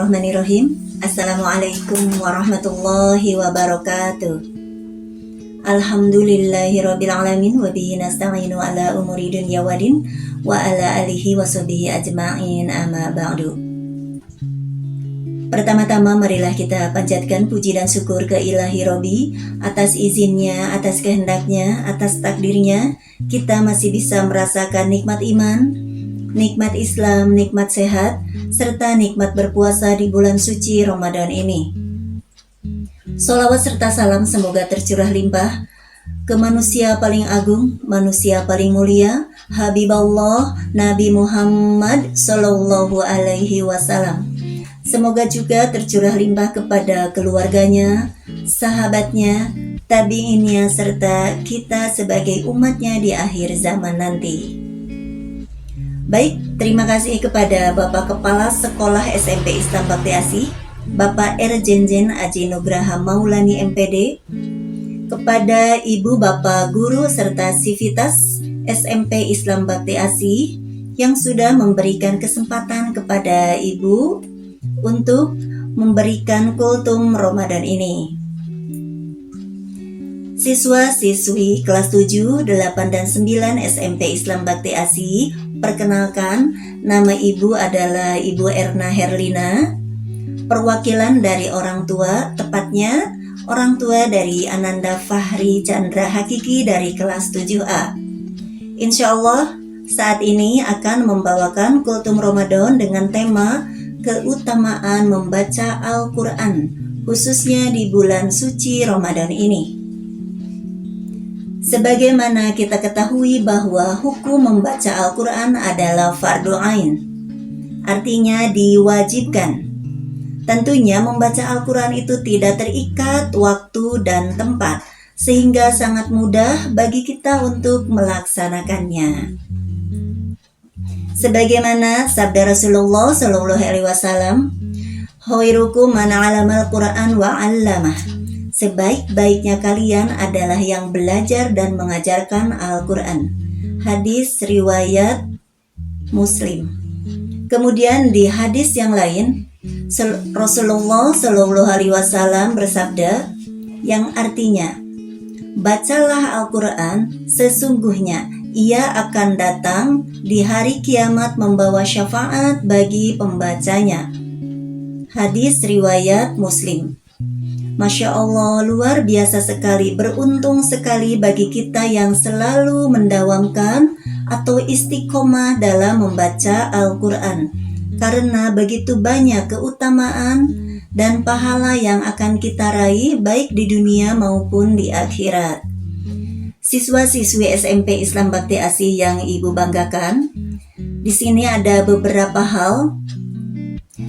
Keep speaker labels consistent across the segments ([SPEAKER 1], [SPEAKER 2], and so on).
[SPEAKER 1] Bismillahirrahmanirrahim. Assalamualaikum warahmatullahi wabarakatuh. Alhamdulillahirabbil alamin wa bihi nasta'inu ala umuri dunya waddin wa ala alihi wa sahbihi ajma'in, amma ba'du. Pertama-tama marilah kita panjatkan puji dan syukur ke Ilahi Robbi atas izinnya, atas kehendaknya, atas takdirnya kita masih bisa merasakan nikmat iman, nikmat Islam, nikmat sehat, serta nikmat berpuasa di bulan suci Ramadan ini. Sholawat serta salam semoga tercurah limpah ke manusia paling agung, manusia paling mulia, Habibullah Nabi Muhammad Sallallahu Alaihi Wasallam. Semoga juga tercurah limpah kepada keluarganya, sahabatnya, tabi'innya, serta kita sebagai umatnya di akhir zaman nanti. Baik, terima kasih kepada Bapak Kepala Sekolah SMP Islam Bakti Asih, Bapak Erjenjen Aji Nugraha Maulani MPD, kepada Ibu Bapak Guru serta Sivitas SMP Islam Bakti Asih yang sudah memberikan kesempatan kepada Ibu untuk memberikan kultum Ramadan ini. Siswa-siswi kelas 7, 8, dan 9 SMP Islam Bakti Asih, perkenalkan, nama Ibu adalah Ibu Erna Herlina, perwakilan dari orang tua, tepatnya orang tua dari Ananda Fahri Chandra Hakiki dari kelas 7A. Insya Allah saat ini akan membawakan kultum Ramadan dengan tema keutamaan membaca Al-Quran, khususnya di bulan suci Ramadan ini. Sebagaimana kita ketahui bahwa hukum membaca Al-Quran adalah fardu ain, artinya diwajibkan. Tentunya membaca Al-Quran itu tidak terikat waktu dan tempat, sehingga sangat mudah bagi kita untuk melaksanakannya. Sebagaimana sabda Rasulullah Sallallahu Alaihi Wasallam, "Khairukum man 'allamal Qur'an wa 'allamah." Sebaik-baiknya kalian adalah yang belajar dan mengajarkan Al-Quran. Hadis riwayat Muslim. Kemudian di hadis yang lain, Rasulullah Shallallahu Alaihi Wasallam bersabda, yang artinya, bacalah Al-Quran, sesungguhnya ia akan datang di hari kiamat membawa syafaat bagi pembacanya. Hadis riwayat Muslim. Masya Allah, luar biasa sekali, beruntung sekali bagi kita yang selalu mendawamkan atau istiqomah dalam membaca Al-Quran. Karena begitu banyak keutamaan dan pahala yang akan kita raih baik di dunia maupun di akhirat. Siswa-siswi SMP Islam Bakti Asih yang Ibu banggakan, di sini ada beberapa hal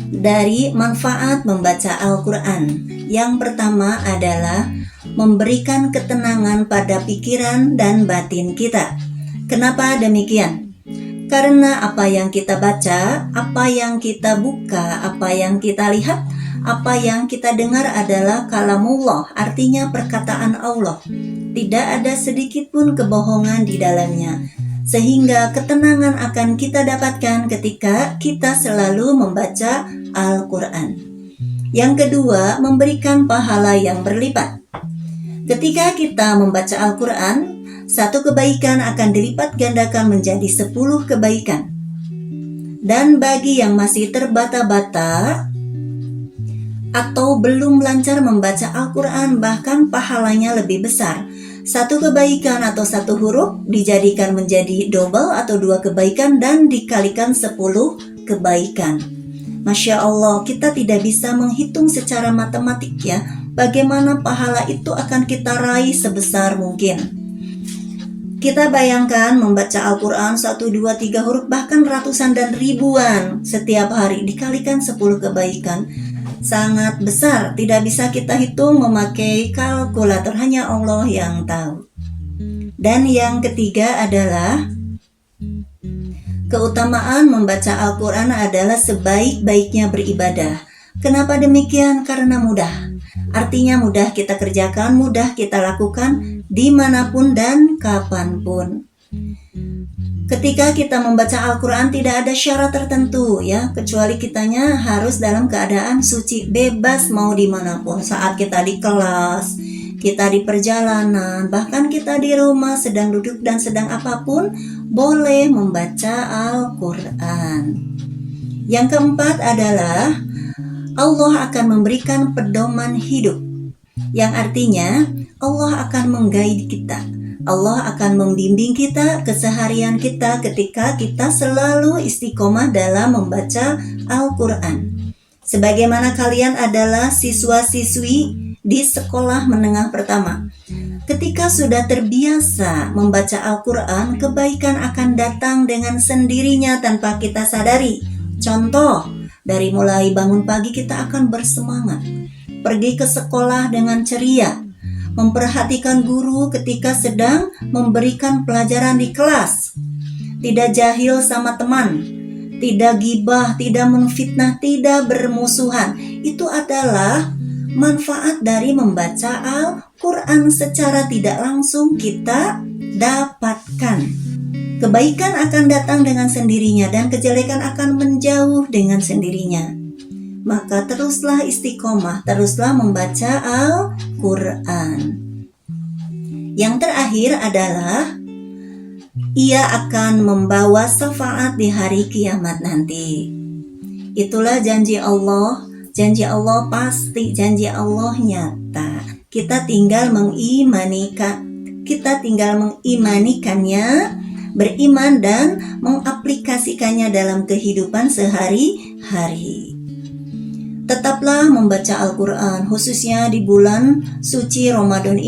[SPEAKER 1] dari manfaat membaca Al-Quran. Yang pertama adalah memberikan ketenangan pada pikiran dan batin kita. Kenapa demikian? Karena apa yang kita baca, apa yang kita buka, apa yang kita lihat, apa yang kita dengar adalah kalamullah, artinya perkataan Allah. Tidak ada sedikit pun kebohongan di dalamnya. Sehingga ketenangan akan kita dapatkan ketika kita selalu membaca Al-Quran. Yang kedua, memberikan pahala yang berlipat. Ketika kita membaca Al-Quran, satu kebaikan akan dilipat gandakan menjadi 10 kebaikan. Dan bagi yang masih terbata-bata atau belum lancar membaca Al-Quran, bahkan pahalanya lebih besar. Satu kebaikan atau satu huruf dijadikan menjadi double atau 2 kebaikan dan dikalikan 10 kebaikan. Masya Allah, kita tidak bisa menghitung secara matematik ya, bagaimana pahala itu akan kita raih sebesar mungkin. Kita bayangkan membaca Al-Quran 1, 2, 3 huruf, bahkan ratusan dan ribuan setiap hari, dikalikan 10 kebaikan. Sangat besar, tidak bisa kita hitung memakai kalkulator, hanya Allah yang tahu. Dan yang ketiga adalah keutamaan membaca Al-Quran adalah sebaik-baiknya beribadah. Kenapa demikian? Karena mudah. Artinya mudah kita kerjakan, mudah kita lakukan dimanapun dan kapanpun. Ketika kita membaca Al-Quran tidak ada syarat tertentu ya, kecuali kitanya harus dalam keadaan suci, bebas mau dimanapun. Saat kita di kelas, kita di perjalanan, bahkan kita di rumah sedang duduk dan sedang apapun, boleh membaca Al-Quran. Yang keempat adalah Allah akan memberikan pedoman hidup, yang artinya Allah akan mengguide kita. Allah akan membimbing kita keseharian kita ketika kita selalu istiqomah dalam membaca Al-Quran. Sebagaimana kalian adalah siswa-siswi di sekolah menengah pertama. Ketika sudah terbiasa membaca Al-Quran, kebaikan akan datang dengan sendirinya tanpa kita sadari. Contoh, dari mulai bangun pagi kita akan bersemangat, pergi ke sekolah dengan ceria, memperhatikan guru ketika sedang memberikan pelajaran di kelas, tidak jahil sama teman, tidak gibah, tidak menfitnah, tidak bermusuhan. Itu adalah manfaat dari membaca Al-Quran secara tidak langsung kita dapatkan. Kebaikan akan datang dengan sendirinya dan kejelekan akan menjauh dengan sendirinya. Maka teruslah istiqomah, teruslah membaca Al-Quran. Yang terakhir adalah ia akan membawa syafaat di hari kiamat nanti. Itulah janji Allah. Janji Allah pasti, janji Allah nyata. Kita tinggal mengimanikannya, beriman dan mengaplikasikannya dalam kehidupan sehari-hari. Tetaplah membaca Al-Quran, khususnya di bulan suci Ramadan ini.